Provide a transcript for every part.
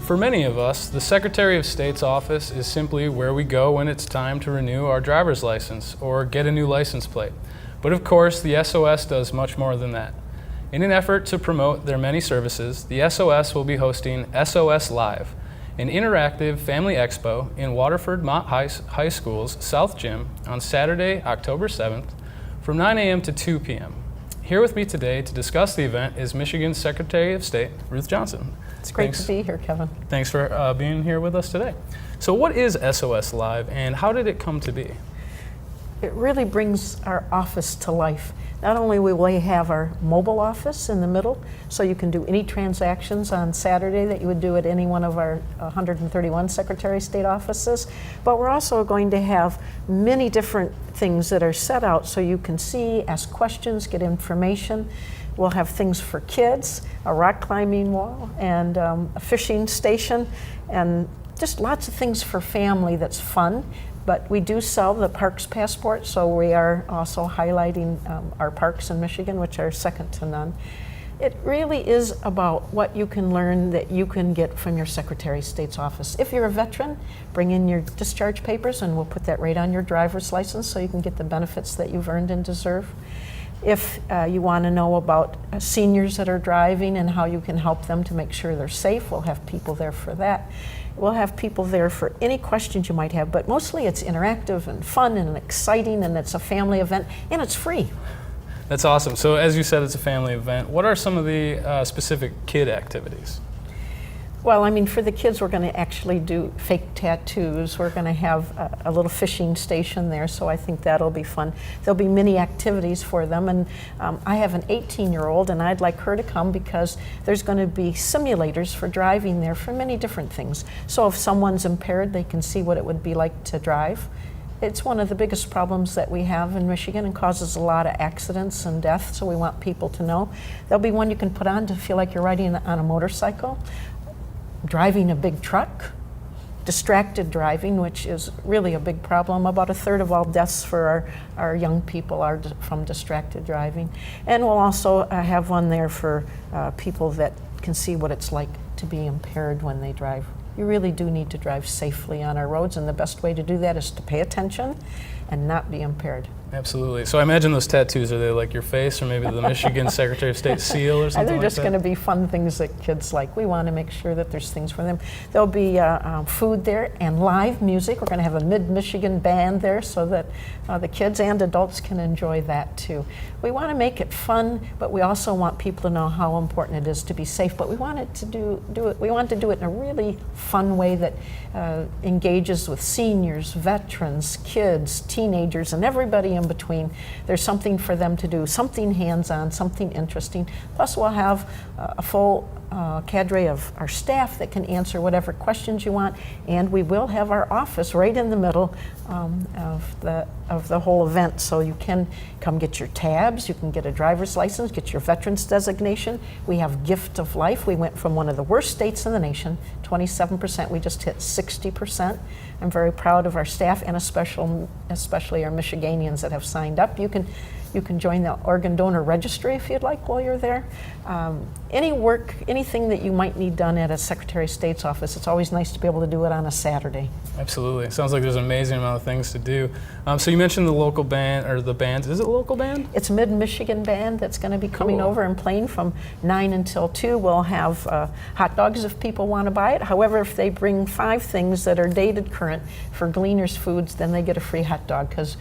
For many of us, the Secretary of State's office is simply where we go when it's time to renew our driver's license or get a new license plate. But of course, the SOS does much more than that. In an effort to promote their many services, the SOS will be hosting SOSLive, an interactive family expo in Waterford Mott High School's South Gym on Saturday, October 7th from 9 a.m. to 2 p.m. Here with me today to discuss the event is Michigan's Secretary of State, Ruth Johnson. It's great to be here, Kevin. Thanks for being here with us today. So what is SOSLive and how did it come to be? It really brings our office to life. Not only will we have our mobile office in the middle, so you can do any transactions on Saturday that you would do at any one of our 131 Secretary of State offices, but we're also going to have many different things that are set out so you can see, ask questions, get information. We'll have things for kids, a rock climbing wall, and a fishing station, and just lots of things for family that's fun. But we do sell the Parks Passport, so we are also highlighting our parks in Michigan, which are second to none. It really is about what you can learn that you can get from your Secretary of State's office. If you're a veteran, bring in your discharge papers and we'll put that right on your driver's license so you can get the benefits that you've earned and deserve. If you want to know about seniors that are driving and how you can help them to make sure they're safe, we'll have people there for that. We'll have people there for any questions you might have, but mostly it's interactive and fun and exciting, and it's a family event, and it's free. That's awesome. So as you said, it's a family event. What are some of the specific kid activities? Well, I mean, for the kids, we're going to actually do fake tattoos. We're going to have a little fishing station there, so I think that'll be fun. There'll be many activities for them, and I have an 18-year-old, and I'd like her to come because there's going to be simulators for driving there for many different things. So if someone's impaired, they can see what it would be like to drive. It's one of the biggest problems that we have in Michigan and causes a lot of accidents and death, so we want people to know. There'll be one you can put on to feel like you're riding on a motorcycle. Driving a big truck, distracted driving, which is really a big problem. About a third of all deaths for our young people are from distracted driving. And we'll also have one there for people that can see what it's like to be impaired when they drive. You really do need to drive safely on our roads, and the best way to do that is to pay attention and not be impaired. Absolutely. So I imagine those tattoos, are they like your face or maybe the Michigan Secretary of State seal or something like that? They're just going to be fun things that kids like. We want to make sure that there's things for them. There'll be food there and live music. We're going to have a mid-Michigan band there so that the kids and adults can enjoy that too. We want to make it fun, but we also want people to know how important it is to be safe. But we want it to do it. We want to do it in a really fun way that engages with seniors, veterans, kids, teenagers, and everybody in between. There's something for them to do, something hands-on, something interesting. Plus we'll have a full cadre of our staff that can answer whatever questions you want, and we will have our office right in the middle of the whole event, so you can come get your tabs, you can get a driver's license, get your veterans designation. We have Gift of Life. We went from one of the worst states in the nation, 27%, we just hit 60%. I'm very proud of our staff and especially our Michiganians that have signed up. You can join the Organ Donor Registry if you'd like while you're there. Anything that you might need done at a Secretary of State's office, it's always nice to be able to do it on a Saturday. Absolutely. It sounds like there's an amazing amount of things to do. So you mentioned the local band, or the band. Is it a local band? It's a mid-Michigan band that's going to be coming Cool. over and playing from 9 until 2. We'll have hot dogs if people want to buy it. However, if they bring 5 things that are dated current for Gleaner's Foods, then they get a free hot dog, because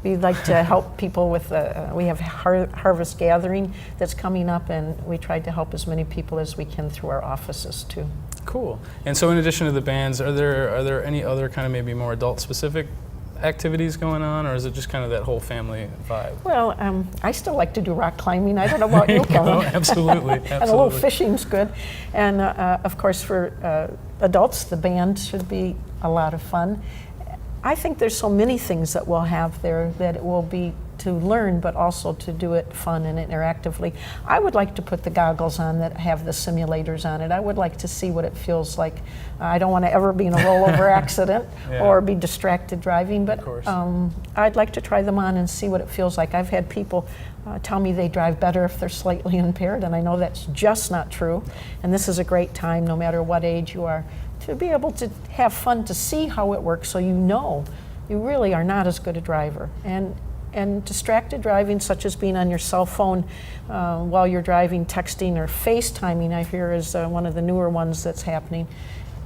we like to help people with, we have Harvest Gathering that's coming up, and we tried to help as many people as we can through our offices too. Cool. And so in addition to the bands, are there any other kind of maybe more adult-specific activities going on, or is it just kind of that whole family vibe? Well, I still like to do rock climbing. I don't know about you, Kevin. No, absolutely. And a little fishing's good. And of course for adults, the band should be a lot of fun. I think there's so many things that we'll have there that it will be to learn, but also to do it fun and interactively. I would like to put the goggles on that have the simulators on it. I would like to see what it feels like. I don't want to ever be in a rollover accident or be distracted driving, but I'd like to try them on and see what it feels like. I've had people tell me they drive better if they're slightly impaired, and I know that's just not true. And this is a great time, no matter what age you are, to be able to have fun, to see how it works, so you know you really are not as good a driver. And distracted driving, such as being on your cell phone while you're driving, texting, or FaceTiming, I hear is one of the newer ones that's happening.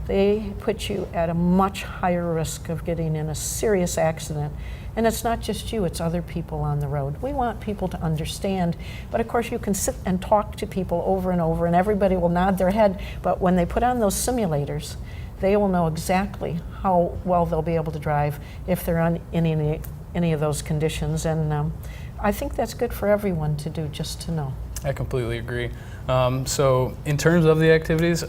They put you at a much higher risk of getting in a serious accident. And it's not just you, it's other people on the road. We want people to understand, but of course you can sit and talk to people over and over and everybody will nod their head, but when they put on those simulators, they will know exactly how well they'll be able to drive if they're on any of those conditions. And I think that's good for everyone to do, just to know. I completely agree. So in terms of the activities,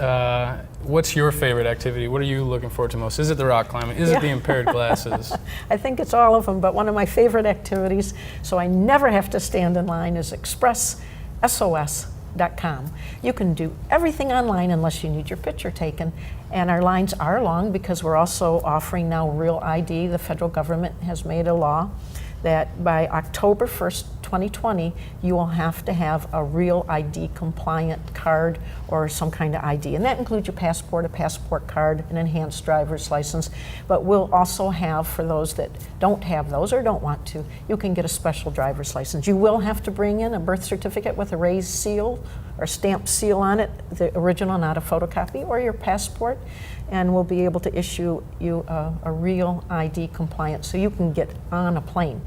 what's your favorite activity? What are you looking forward to most? Is it the rock climbing? Is it the impaired glasses? I think it's all of them, but one of my favorite activities, so I never have to stand in line, is ExpressSOS.com. You can do everything online unless you need your picture taken. And our lines are long because we're also offering now Real ID. The federal government has made a law that by October 1st, 2020, you will have to have a Real ID compliant card or some kind of ID. And that includes your passport, a passport card, an enhanced driver's license. But we'll also have, for those that don't have those or don't want to, you can get a special driver's license. You will have to bring in a birth certificate with a raised seal or stamped seal on it, the original, not a photocopy, or your passport, and we'll be able to issue you a Real ID compliant so you can get on a plane.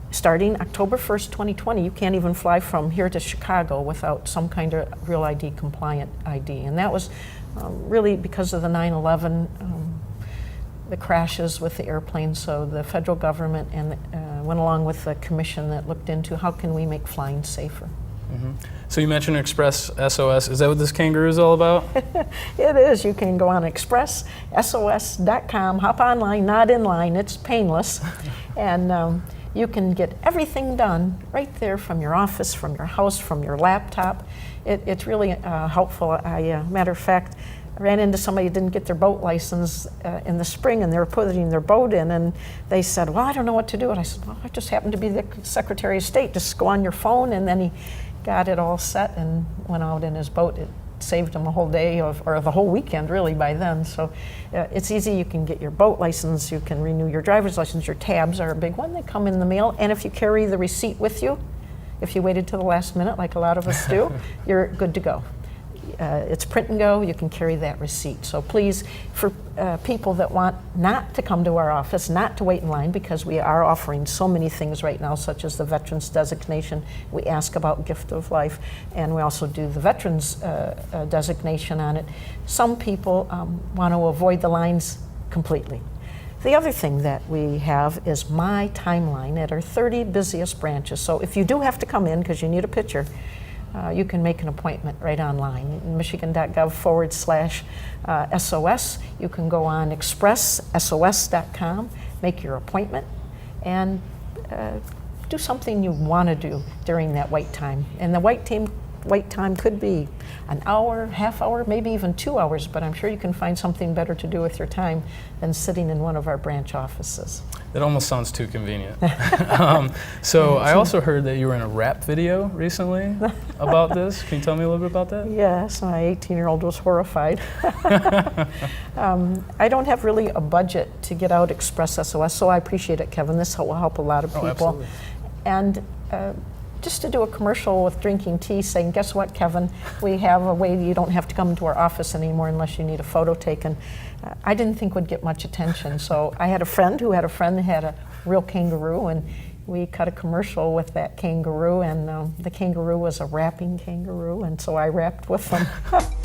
Starting October 1st, 2020, you can't even fly from here to Chicago without some kind of Real ID compliant ID. And that was really because of the 9/11, the crashes with the airplanes. So the federal government went along with the commission that looked into how can we make flying safer. Mm-hmm. So you mentioned ExpressSOS. Is that what this kangaroo is all about? It is. You can go on ExpressSOS.com, hop online, not in line, it's painless. And you can get everything done right there from your office, from your house, from your laptop. It's really helpful. Matter of fact, I ran into somebody who didn't get their boat license in the spring, and they were putting their boat in, and they said, well, I don't know what to do. And I said, well, I just happened to be the Secretary of State. Just go on your phone. And then he got it all set and went out in his boat. It saved him a whole day or the whole weekend really by then. So it's easy. You can get your boat license, you can renew your driver's license. Your tabs are a big one. They come in the mail, and if you carry the receipt with you, if you waited till the last minute like a lot of us do, you're good to go. It's print and go. You can carry that receipt. So please, for people that want not to come to our office, not to wait in line, because we are offering so many things right now, such as the Veterans Designation. We ask about Gift of Life, and we also do the Veterans Designation on it. Some people want to avoid the lines completely. The other thing that we have is My Timeline at our 30 busiest branches. So if you do have to come in because you need a picture, you can make an appointment right online. Michigan.gov/SOS. You can go on ExpressSOS.com, make your appointment, and do something you want to do during that wait time. And the wait time could be an hour, half hour, maybe even 2 hours, but I'm sure you can find something better to do with your time than sitting in one of our branch offices. That almost sounds too convenient. So I also heard that you were in a rap video recently about this. Can you tell me a little bit about that? Yes, my 18-year-old was horrified. I don't have really a budget to get out ExpressSOS, so I appreciate it, Kevin. This will help a lot of people. Oh, absolutely. And just to do a commercial with drinking tea saying, guess what, Kevin, we have a way you don't have to come to our office anymore unless you need a photo taken. I didn't think would get much attention. So I had a friend who had a friend that had a real kangaroo, and we cut a commercial with that kangaroo, and the kangaroo was a rapping kangaroo, and so I rapped with them.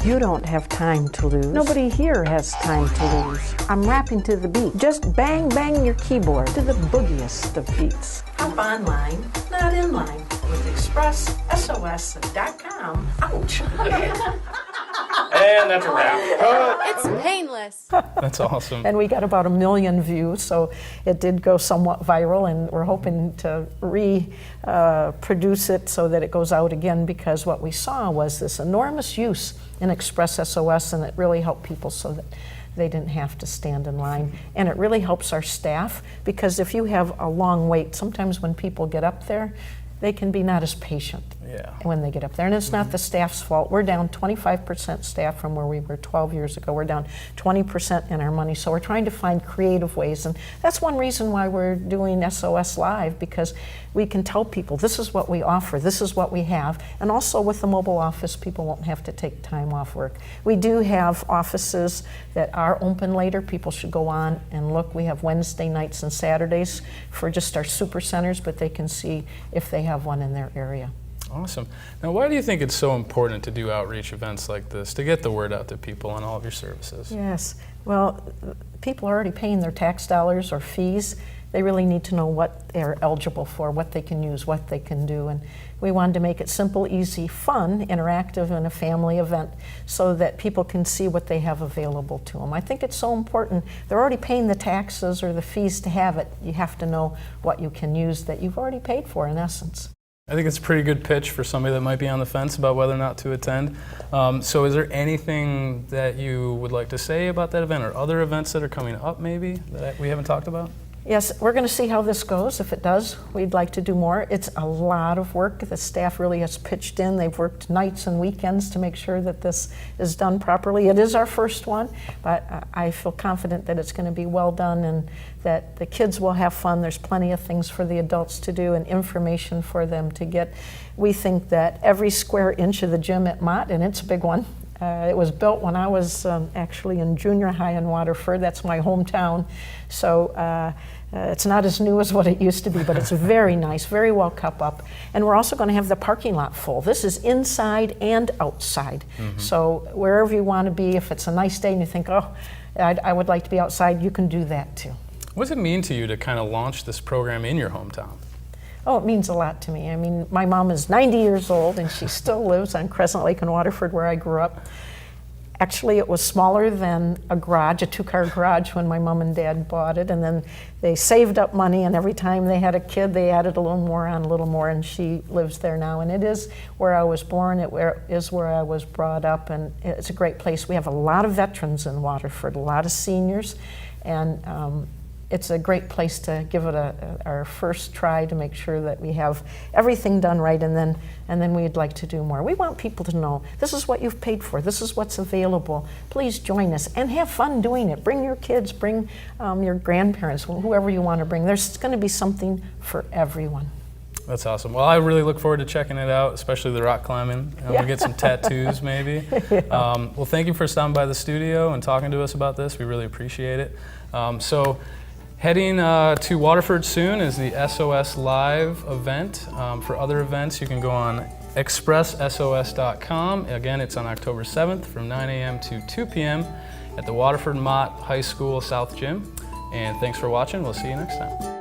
You don't have time to lose. Nobody here has time to lose. I'm rapping to the beat. Just bang, bang your keyboard to the boogiest of beats. Hop online, not in line, with ExpressSOS.com. Ouch! And that's a wrap. It's painless. That's awesome. And we got about 1 million views, so it did go somewhat viral, and we're hoping to reproduce it so that it goes out again, because what we saw was this enormous use in ExpressSOS, and it really helped people so that they didn't have to stand in line. And it really helps our staff, because if you have a long wait, sometimes when people get up there, they can be not as patient when they get up there. And it's not the staff's fault. We're down 25% staff from where we were 12 years ago. We're down 20% in our money. So we're trying to find creative ways. And that's one reason why we're doing SOSLive, because we can tell people this is what we offer, this is what we have. And also with the mobile office, people won't have to take time off work. We do have offices that are open later. People should go on and look. We have Wednesday nights and Saturdays for just our super centers, but they can see if they have one in their area. Awesome. Now, why do you think it's so important to do outreach events like this, to get the word out to people on all of your services? Yes. Well, people are already paying their tax dollars or fees. They really need to know what they're eligible for, what they can use, what they can do. And we wanted to make it simple, easy, fun, interactive, and a family event so that people can see what they have available to them. I think it's so important. They're already paying the taxes or the fees to have it. You have to know what you can use that you've already paid for, in essence. I think it's a pretty good pitch for somebody that might be on the fence about whether or not to attend. So is there anything that you would like to say about that event, or other events that are coming up maybe that we haven't talked about? Yes, we're going to see how this goes. If it does, we'd like to do more. It's a lot of work. The staff really has pitched in. They've worked nights and weekends to make sure that this is done properly. It is our first one, but I feel confident that it's going to be well done and that the kids will have fun. There's plenty of things for the adults to do and information for them to get. We think that every square inch of the gym at Mott, and it's a big one, it was built when I was actually in junior high in Waterford. That's my hometown. So it's not as new as what it used to be, but it's very nice, very well kept up. And we're also going to have the parking lot full. This is inside and outside. So wherever you want to be, if it's a nice day and you think, oh, I would like to be outside, you can do that too. What does it mean to you to kind of launch this program in your hometown? Oh, it means a lot to me. I mean, my mom is 90 years old and she still lives on Crescent Lake in Waterford, where I grew up. Actually, it was smaller than a garage, a two-car garage, when my mom and dad bought it, and then they saved up money, and every time they had a kid, they added a little more on, a little more, and she lives there now. And it is where I was born, it is where I was brought up, and it's a great place. We have a lot of veterans in Waterford, a lot of seniors, and it's a great place to give it our first try to make sure that we have everything done right, and then we'd like to do more. We want people to know this is what you've paid for, this is what's available. Please join us and have fun doing it. Bring your kids, bring your grandparents, whoever you want to bring. There's going to be something for everyone. That's awesome. Well, I really look forward to checking it out, especially the rock climbing. We'll get some tattoos maybe. Well, thank you for stopping by the studio and talking to us about this. We really appreciate it. So heading to Waterford soon is the SOSLive event. For other events, you can go on ExpressSOS.com. Again, it's on October 7th from 9 a.m. to 2 p.m. at the Waterford Mott High School South Gym. And thanks for watching. We'll see you next time.